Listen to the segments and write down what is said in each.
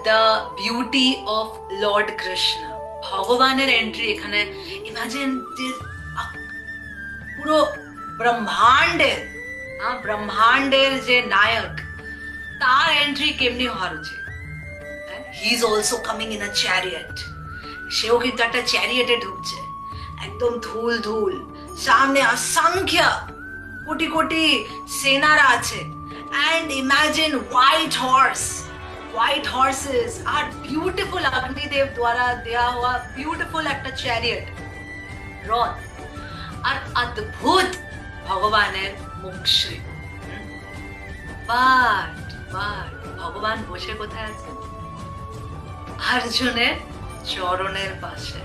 the beauty of Lord Krishna. ভগবানের entry এখানে, imagine যে পুরো ব্রহ্মাণ্ডের যে নায়ক, তার এন্ট্রি কেমনি হওয়ার উচিত। He is also coming in a chariot, সেও কিন্তু একটা চ্যারিয়েটে ঢুকছে, একদম ধুল ধুল, সামনে অসংখ্য কোটি কোটি সেনারা আছে। And imagine white horses are beautiful, Agnidev দ্বারা দেয়া হওয়া বিউটিফুল একটা চ্যারিয়েট, রথ, আর অদ্ভুত ভগবানের মুখশ্রী। বাট ভগবান বসে কোথায় আছে? অর্জুনের চরণের পাশে,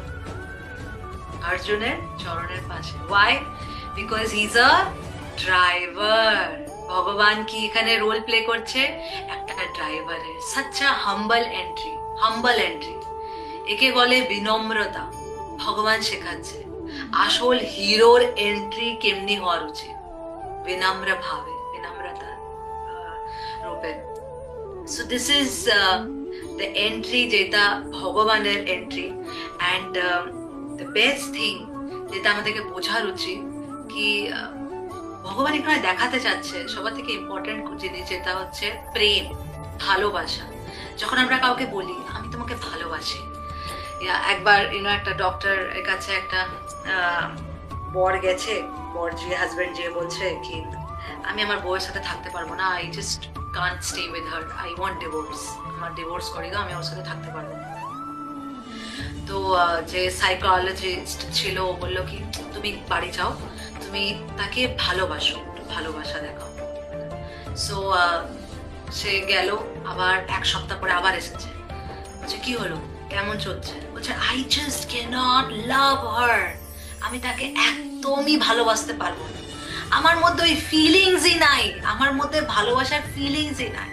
অর্জুনের চরণের পাশে। Why? Because he's a driver. ভগবান কি এখানে রোল প্লে করছে? একটা ড্রাইভারের। such a humble entry, একে বলে বিনম্রতা। ভগবান শেখাচ্ছে আসল হিরোর এন্ট্রি কেমনি হওয়ার উচিত, বিনম্র ভাবে, বিনম্রতা রূপে। So this is the entry, যেটা ভগবানের entry. And the best thing যেটা আমাদেরকে বোঝার উচিত, কি ভগবান এখানে দেখাতে চাচ্ছে সবার থেকে ইম্পর্টেন্ট জিনিস, যেটা হচ্ছে প্রেম, ভালোবাসা। যখন আমরা কাউকে বলি আমি তোমাকে ভালোবাসি, একবার একটা ডক্টর এর কাছে একটা বর গেছে, বর যে হাজবেন্ড যে বলছে কি আমি আমার বউয়ের সাথে থাকতে পারবো না, I just Kant stay with her, I want divorce, আমার ডিভোর্স করে দাও, আমি ওর সাথে থাকতে পারবো না। তো যে সাইকোলজিস্ট ছিল ও বললো কি তুমি বাড়ি যাও, তুমি তাকে ভালোবাসো, ভালোবাসা দেখাও। সো সে গেল, আবার এক সপ্তাহ পরে আবার এসেছে, বলছে কি হলো, কেমন চলছে? বলছে আই জাস্ট ক্যানট লাভ হার, আমি তাকে একদমই ভালোবাসতে পারবো না, আমার মধ্যে ওই ফিলিংসই নাই, আমার মধ্যে ভালোবাসার ফিলিংসই নাই।